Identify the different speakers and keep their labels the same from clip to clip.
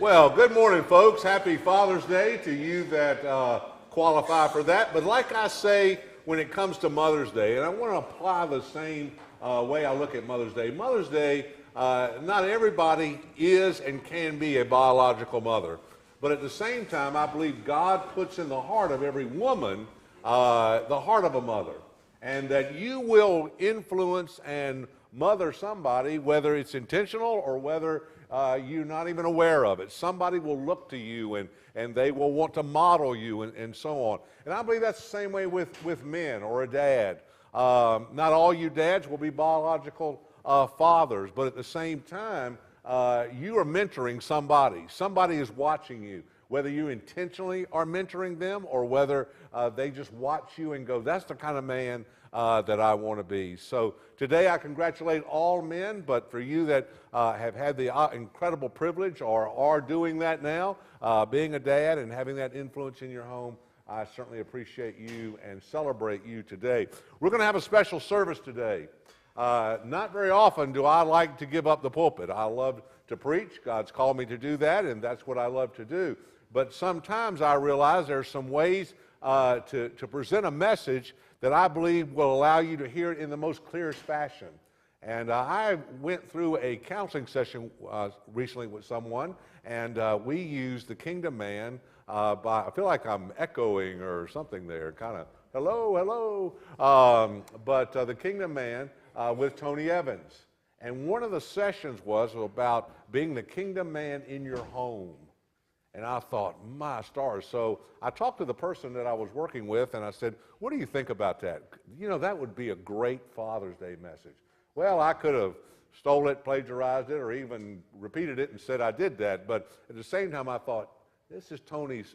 Speaker 1: Well, good morning, folks. Happy Father's Day to you that qualify for that. But like I say, when it comes to Mother's Day, and I want to apply the same way I look at Mother's Day. Mother's Day, not everybody is and can be a biological mother. But at the same time, I believe God puts in the heart of every woman the heart of a mother. And that you will influence and mother somebody, whether it's intentional or whether you're not even aware of it. Somebody will look to you and they will want to model you and so on. And I believe that's the same way with men or a dad. Not all you dads will be biological fathers, but at the same time, you are mentoring somebody. Somebody is watching you, whether you intentionally are mentoring them or whether they just watch you and go, that's the kind of man that I want to be. So today I congratulate all men, but for you that have had the incredible privilege or are doing that now, being a dad and having that influence in your home, I certainly appreciate you and celebrate you today. We're going to have a special service today. Not very often do I like to give up the pulpit. I love to preach. God's called me to do that, and that's what I love to do. But sometimes I realize there's some ways to present a message that I believe will allow you to hear it in the most clearest fashion. And I went through a counseling session recently with someone, and we used the Kingdom Man I feel like I'm echoing or something there, kind of, hello, hello. But the Kingdom Man with Tony Evans. And one of the sessions was about being the Kingdom Man in your home. And I thought, my stars. So I talked to the person that I was working with, and I said, what do you think about that? You know, that would be a great Father's Day message. Well, I could have stole it, plagiarized it, or even repeated it and said I did that. But at the same time, I thought, this is Tony's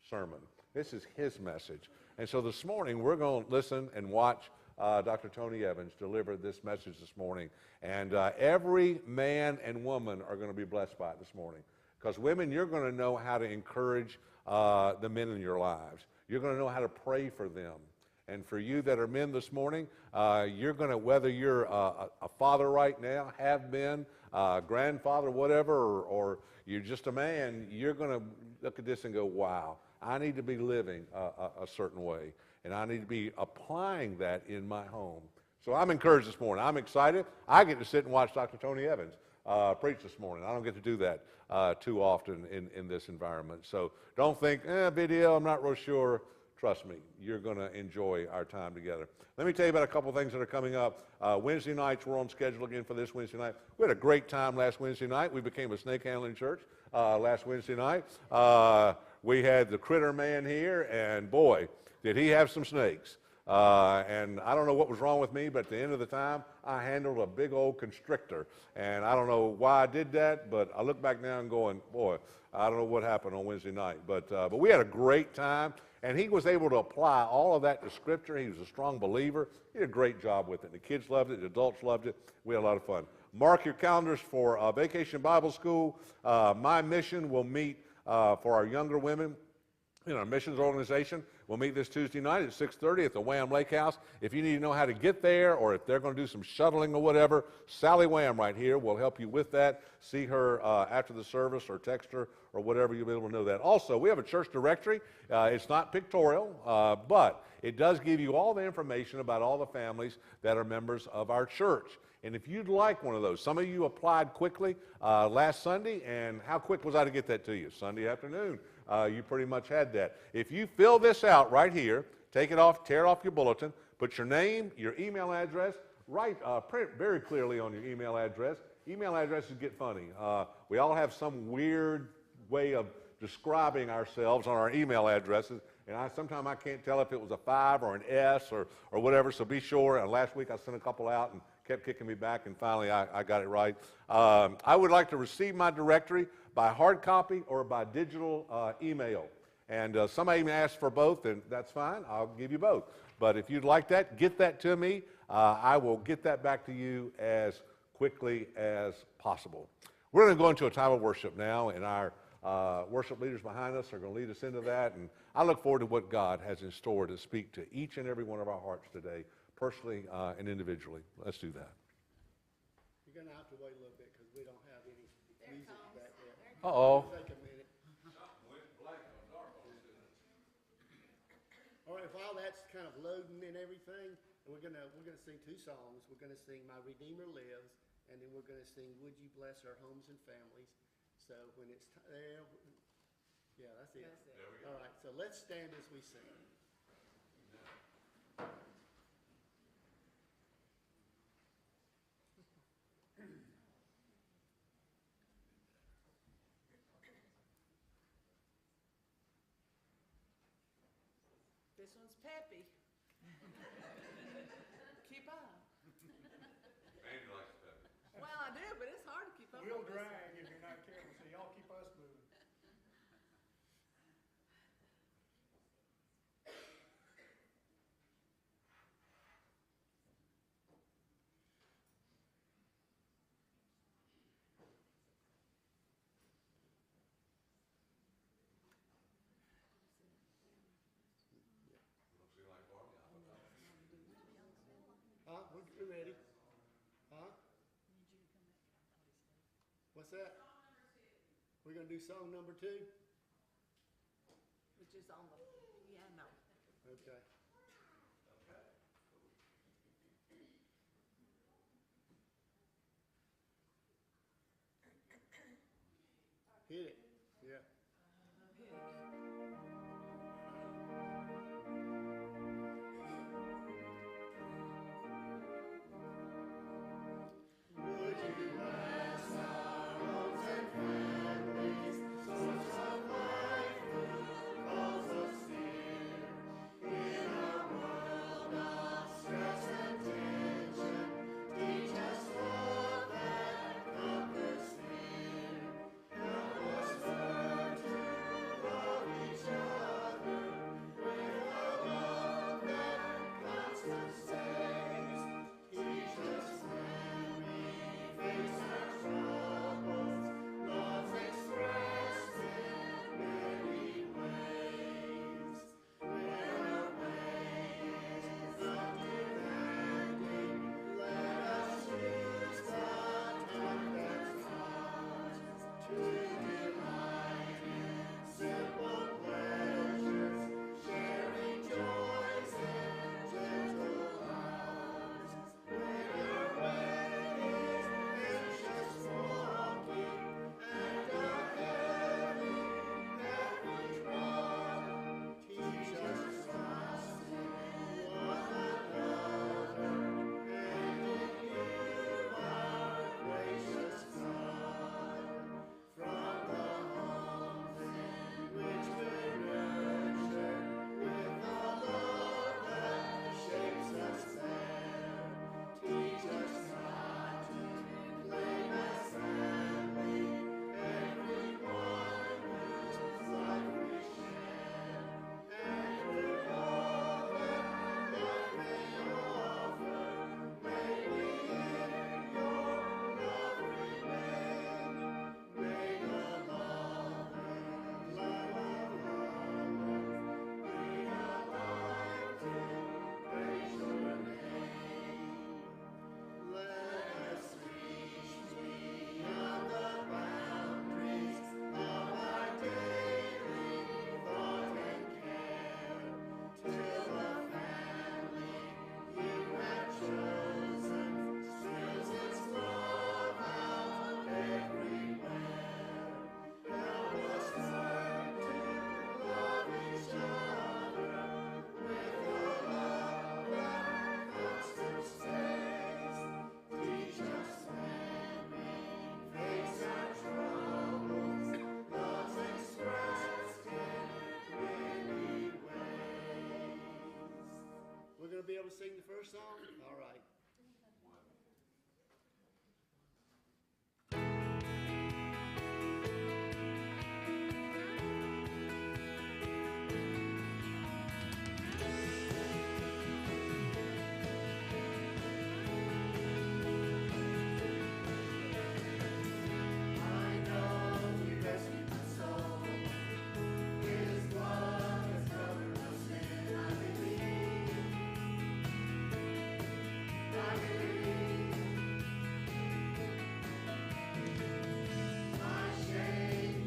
Speaker 1: sermon. This is his message. And so this morning, we're going to listen and watch Dr. Tony Evans deliver this message this morning. And every man and woman are going to be blessed by it this morning. Because women, you're going to know how to encourage the men in your lives. You're going to know how to pray for them. And for you that are men this morning, you're going to, whether you're a father right now, have been, grandfather, whatever, or you're just a man, you're going to look at this and go, wow, I need to be living a certain way. And I need to be applying that in my home. So I'm encouraged this morning. I'm excited. I get to sit and watch Dr. Tony Evans preach this morning. I don't get to do that too often in this environment. So don't think, video, I'm not real sure. Trust me, you're going to enjoy our time together. Let me tell you about a couple of things that are coming up. Wednesday nights, we're on schedule again for this Wednesday night. We had a great time last Wednesday night. We became a snake handling church last Wednesday night. We had the Critter Man here, and boy, did he have some snakes. And I don't know what was wrong with me, but at the end of the time, I handled a big old constrictor. And I don't know why I did that, but I look back now and going, boy, I don't know what happened on Wednesday night. But we had a great time, and he was able to apply all of that to Scripture. He was a strong believer. He did a great job with it. The kids loved it. The adults loved it. We had a lot of fun. Mark your calendars for Vacation Bible School. My mission will meet for our younger women in our missions organization. We'll meet this Tuesday night at 6:30 at the Wham Lake House. If you need to know how to get there or if they're going to do some shuttling or whatever, Sally Wham right here will help you with that. See her after the service or text her or whatever, you'll be able to know that. Also, we have a church directory. It's not pictorial, but it does give you all the information about all the families that are members of our church. And if you'd like one of those, some of you applied quickly last Sunday, and how quick was I to get that to you? Sunday afternoon. You pretty much had that. If you fill this out right here, take it off, tear it off your bulletin, put your name, your email address, print very clearly on your email address. Email addresses get funny. We all have some weird way of describing ourselves on our email addresses, and sometimes I can't tell if it was a 5 or an S or whatever, so be sure. And last week I sent a couple out and kept kicking me back, and finally I got it right. I would like to receive my directory by hard copy or by digital email. And somebody may ask for both, and that's fine. I'll give you both. But if you'd like that, get that to me. I will get that back to you as quickly as possible. We're going to go into a time of worship now, and our worship leaders behind us are going to lead us into that. And I look forward to what God has in store to speak to each and every one of our hearts today, personally and individually. Let's do that.
Speaker 2: You're going to have to wait a little bit because we don't have any music back there.
Speaker 1: Uh-oh.
Speaker 2: Take a minute. All right, while that's kind of loading and everything, we're gonna sing two songs. We're gonna sing "My Redeemer Lives," and then we're gonna sing "Would You Bless Our Homes and Families." So when it's there, yeah, that's it.
Speaker 3: That's it.
Speaker 1: There we go.
Speaker 2: All right, so let's stand as we sing.
Speaker 3: This one's peppy. Keep up.
Speaker 1: Andy likes that.
Speaker 3: Well, I do, but it's hard to keep up.
Speaker 4: We'll
Speaker 3: with this
Speaker 4: drag
Speaker 3: one.
Speaker 4: if you're not careful, so y'all keep us moving.
Speaker 1: Don't seem like Barbie.
Speaker 2: Huh? We're ready. Huh? What's that? We're gonna do song number 2?
Speaker 3: Which is on the piano.
Speaker 2: Okay. Hit it. Yeah. Would you bless our homes and families, source of life, calls us near. In our world of stress and tension, teach us love that conquers fear. Help us learn to love each other with a love that constant stays. Teach us when we face our troubles, love's expressed in many ways. When our way is undemanding, let us use the time that's ours to delight in simple pleasures, sharing joys in gentle hours. When our way is anxious walking and a heavy run, teach us trust in one another and in you, our gracious God. From the homes in which we're nurtured with the love that shapes us there, teach us not to claim as family everyone whose life we share, and through all that life may offer, may we in your love remain. May the love and love of lovers bring alive to praise your name. Let us reach beyond the boundaries of our daily thought and care, till the family you have chosen spills its love out everywhere. Help us learn to love each other with a love that constant stays. Teach us when we face our troubles, love's expressed in many ways. We're going to be able to sing the first song? All right. I know He rescued my soul. His blood has covered my sin. I believe. My shame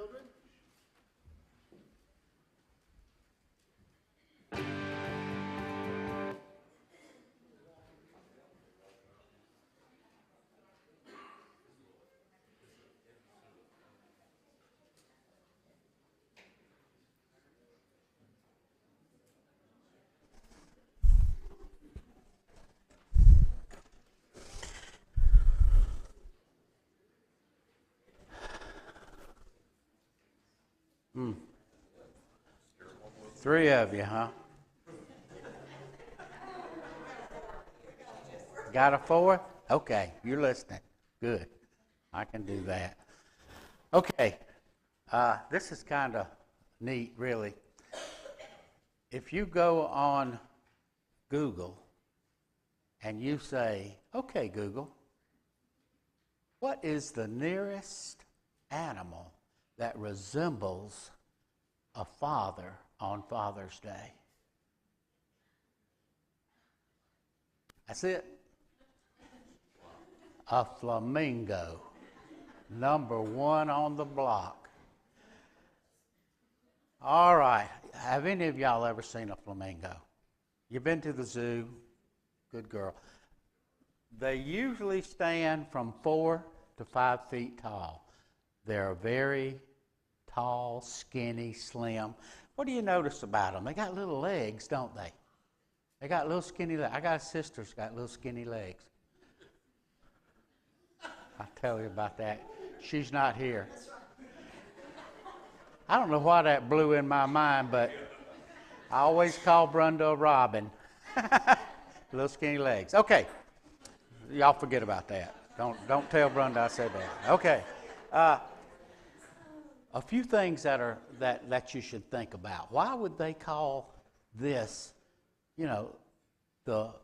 Speaker 2: children.
Speaker 5: Three of you, huh? Got a fourth? Okay, you're listening. Good. I can do that. Okay, this is kind of neat, really. If you go on Google and you say, okay, Google, what is the nearest animal that resembles a father on Father's Day? That's it. A flamingo. Number one on the block. All right. Have any of y'all ever seen a flamingo? You've been to the zoo? Good girl. They usually stand from 4 to 5 feet tall. They're very tall, skinny, slim. What do you notice about them? They got little legs, don't they? They got little skinny legs. I got a sister who's got little skinny legs. I'll tell you about that. She's not here. I don't know why that blew in my mind, but I always call Brenda Robin. Little skinny legs. Okay. Y'all forget about that. Don't tell Brenda I said that. Okay. A few things that you should think about. Why would they call this, the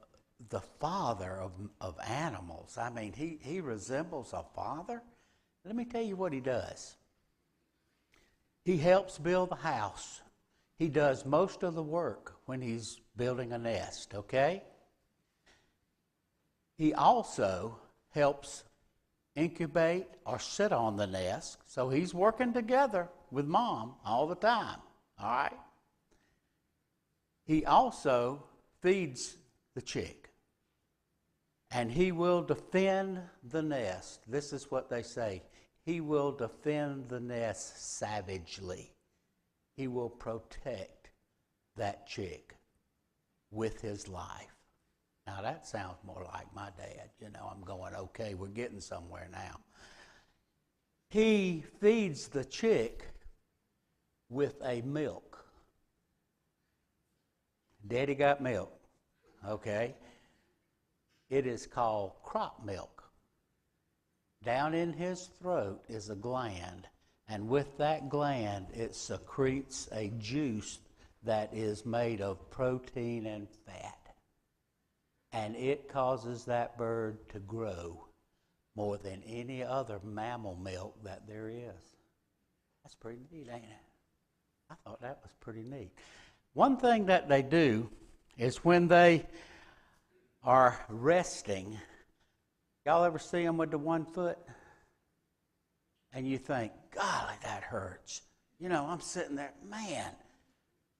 Speaker 5: father of animals? I mean, he resembles a father. Let me tell you what he does. He helps build the house. He does most of the work when he's building a nest, okay? He also helps incubate or sit on the nest, so he's working together with mom all the time, all right? He also feeds the chick, and he will defend the nest. This is what they say. He will defend the nest savagely. He will protect that chick with his life. Now that sounds more like my dad. I'm going, okay, we're getting somewhere now. He feeds the chick with a milk. Daddy got milk, okay? It is called crop milk. Down in his throat is a gland, and with that gland, it secretes a juice that is made of protein and fat. And it causes that bird to grow more than any other mammal milk that there is. That's pretty neat, ain't it? I thought that was pretty neat. One thing that they do is when they are resting, y'all ever see them with the 1 foot? And you think, golly, that hurts. I'm sitting there, man.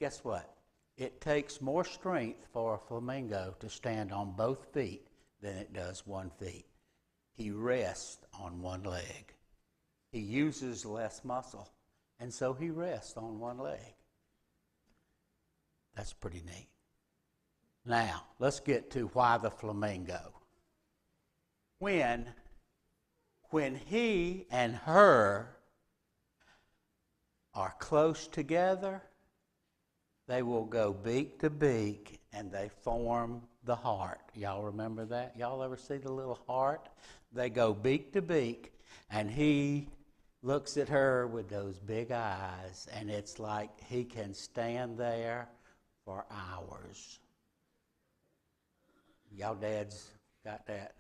Speaker 5: Guess what? It takes more strength for a flamingo to stand on both feet than it does 1 foot. He rests on one leg. He uses less muscle, and so he rests on one leg. That's pretty neat. Now, let's get to why the flamingo. When he and her are close together, they will go beak to beak and they form the heart. Y'all remember that? Y'all ever see the little heart? They go beak to beak and he looks at her with those big eyes, and it's like he can stand there for hours. Y'all dads got that?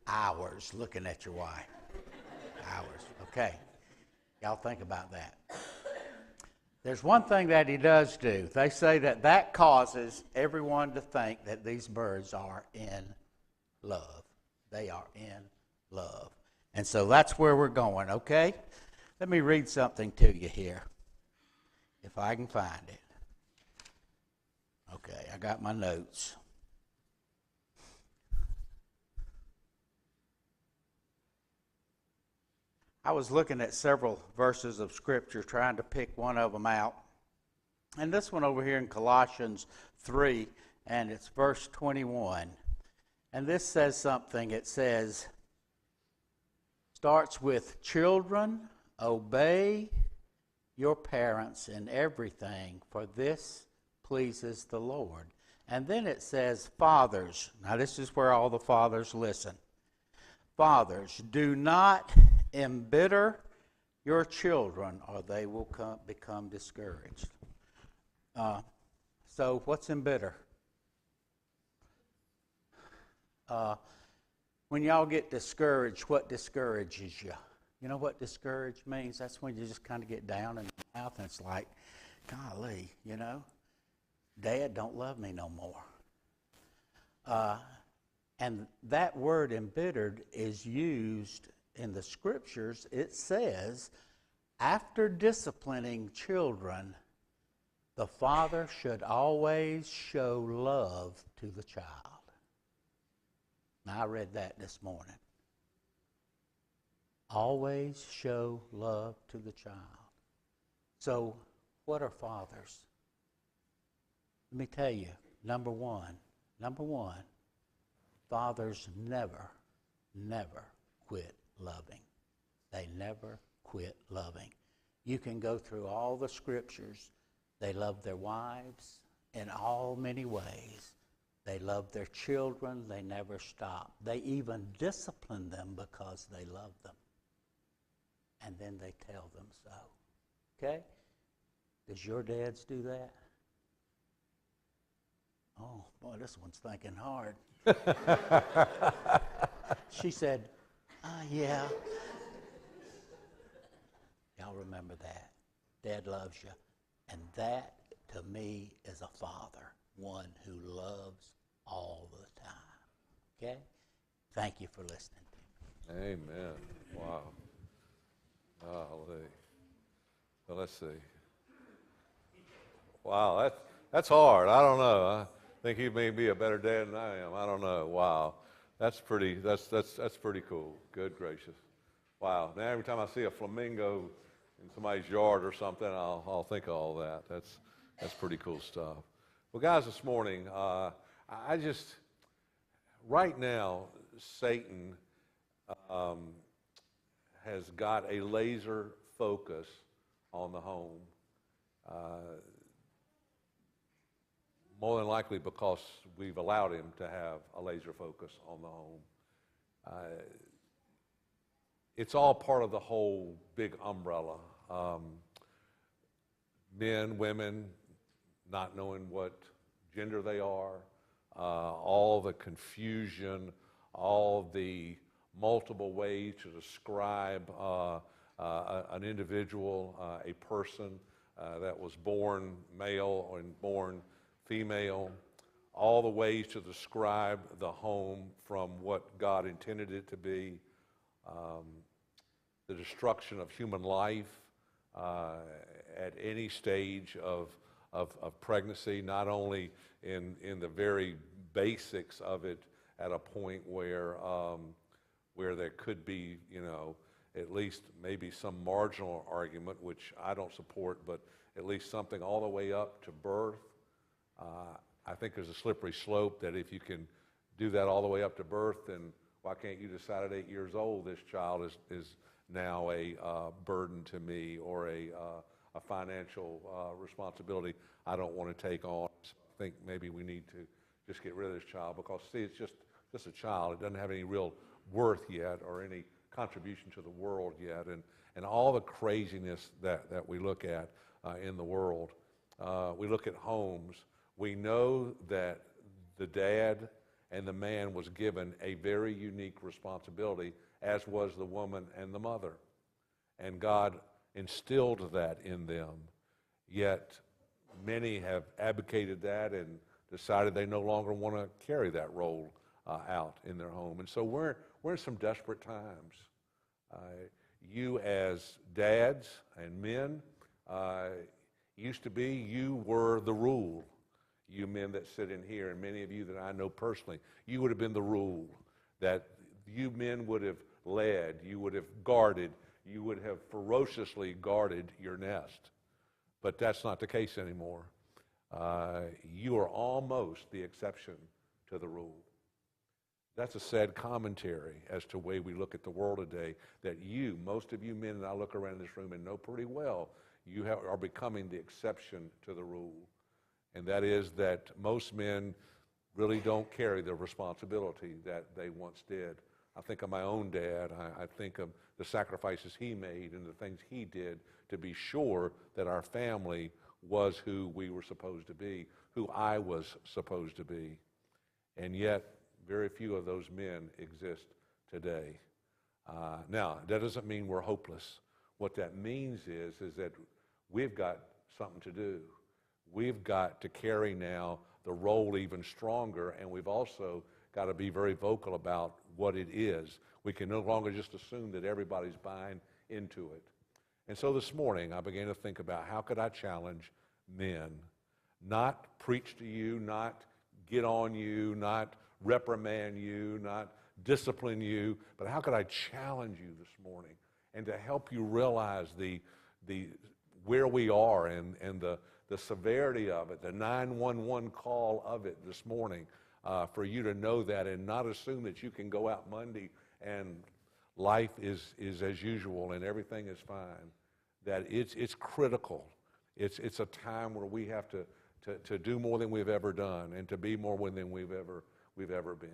Speaker 5: Hours looking at your wife. Hours. Okay. Y'all think about that. There's one thing that he does do. They say that causes everyone to think that these birds are in love. They are in love. And so that's where we're going, okay? Let me read something to you here, if I can find it. Okay, I got my notes. I was looking at several verses of Scripture, trying to pick one of them out. And this one over here in Colossians 3, and it's verse 21. And this says something. It says, starts with, children, obey your parents in everything, for this pleases the Lord. And then it says, fathers. Now this is where all the fathers listen. Fathers, do not embitter your children, or they will become discouraged. So what's embitter? When y'all get discouraged, what discourages you? You know what discouraged means? That's when you just kind of get down in the mouth and it's like, golly, you know, Dad don't love me no more. And that word embittered is used in the Scriptures. It says, after disciplining children, the father should always show love to the child. Now, I read that this morning. Always show love to the child. So, what are fathers? Let me tell you, number one, fathers never quit loving. They never quit loving. You can go through all the Scriptures. They love their wives in all many ways. They love their children. They never stop. They even discipline them because they love them. And then they tell them so. Okay? Does your dads do that? Oh, boy, this one's thinking hard. She said, yeah. Y'all remember that. Dad loves you. And that, to me, is a father, one who loves all the time. Okay? Thank you for listening to me.
Speaker 1: Amen. Wow. Golly. Well, let's see. Wow, that's hard. I don't know. I think he may be a better dad than I am. I don't know. Wow. That's pretty cool. Good gracious. Wow. Now every time I see a flamingo in somebody's yard or something, I'll think of all that. That's pretty cool stuff. Well, guys, this morning, right now, Satan has got a laser focus on the home. More than likely because we've allowed him to have a laser focus on the home. It's all part of the whole big umbrella. Men, women, not knowing what gender they are, all the confusion, all the multiple ways to describe an individual, a person that was born male and born female, all the ways to describe the home from what God intended it to be, the destruction of human life at any stage of pregnancy, not only in the very basics of it at a point where there could be, at least maybe some marginal argument, which I don't support, but at least something all the way up to birth. I think there's a slippery slope that if you can do that all the way up to birth, then why can't you decide at 8 years old this child is now a burden to me or a financial responsibility I don't want to take on. So I think maybe we need to just get rid of this child because, see, it's just a child. It doesn't have any real worth yet or any contribution to the world yet. And all the craziness that we look at in the world. We look at homes. We know that the dad and the man was given a very unique responsibility, as was the woman and the mother. And God instilled that in them. Yet many have abdicated that and decided they no longer want to carry that role out in their home. And so we're in some desperate times. You as dads and men, used to be, you were the rule. You men that sit in here, and many of you that I know personally, you would have been the rule. That you men would have led, you would have guarded, you would have ferociously guarded your nest. But that's not the case anymore. You are almost the exception to the rule. That's a sad commentary as to the way we look at the world today, that you, most of you men that I look around this room and know pretty well, you are becoming the exception to the rule. And that is that most men really don't carry the responsibility that they once did. I think of my own dad. I think of the sacrifices he made and the things he did to be sure that our family was who we were supposed to be, who I was supposed to be. And yet, very few of those men exist today. Now, that doesn't mean we're hopeless. What that means is that we've got something to do. We've got to carry now the role even stronger, and we've also got to be very vocal about what it is. We can no longer just assume that everybody's buying into it. And so this morning, I began to think about how could I challenge men, not preach to you, not get on you, not reprimand you, not discipline you, but how could I challenge you this morning and to help you realize the where we are and the severity of it, the 911 call of it this morning, for you to know that and not assume that you can go out Monday and life is as usual and everything is fine. That it's critical. It's a time where we have to do more than we've ever done and to be more than we've ever been.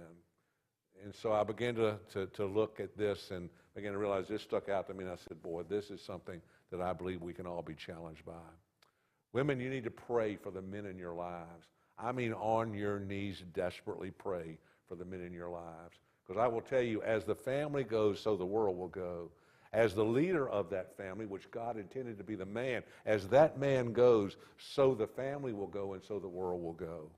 Speaker 1: And so I began to look at this and began to realize this stuck out to me, and I said, boy, this is something that I believe we can all be challenged by. Women, you need to pray for the men in your lives. I mean, on your knees, desperately pray for the men in your lives. Because I will tell you, as the family goes, so the world will go. As the leader of that family, which God intended to be the man, as that man goes, so the family will go and so the world will go.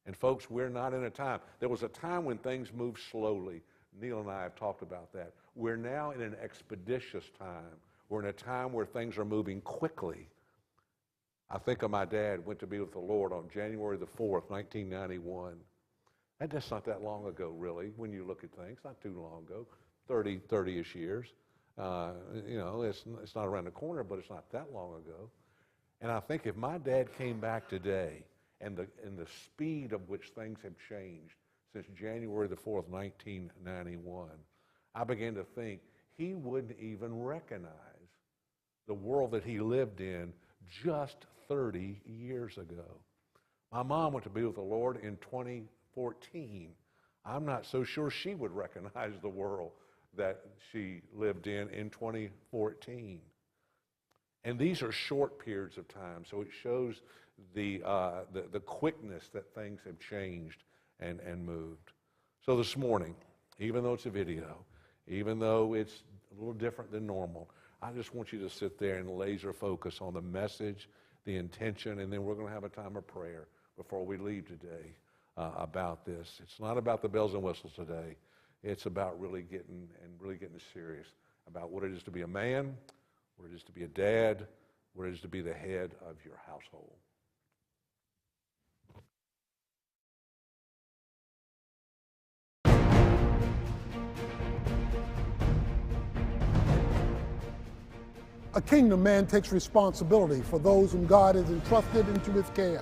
Speaker 1: And folks, we're not in a time. There was a time when things moved slowly. Neil and I have talked about that. We're now in an expeditious time. We're in a time where things are moving quickly. I think of my dad went to be with the Lord on January the 4th, 1991. And that's not that long ago, really, when you look at things. Not too long ago, 30-ish years. You know, it's not around the corner, but it's not that long ago. And I think if my dad came back today, and the speed of which things have changed since January the 4th, 1991, I began to think he wouldn't even recognize the world that he lived in just 30 years ago. My mom went to be with the Lord in 2014. I'm not so sure she would recognize the world that she lived in 2014. And these are short periods of time, so it shows the quickness that things have changed and moved. So this morning, even though it's a video, even though it's a little different than normal, I just want you to sit there and laser focus on the message, the intention, and then we're going to have a time of prayer before we leave today about this. It's not about the bells and whistles today. It's about really getting serious about what it is to be a man, what it is to be a dad, what it is to be the head of your household.
Speaker 6: A kingdom man takes responsibility for those whom God has entrusted into his care.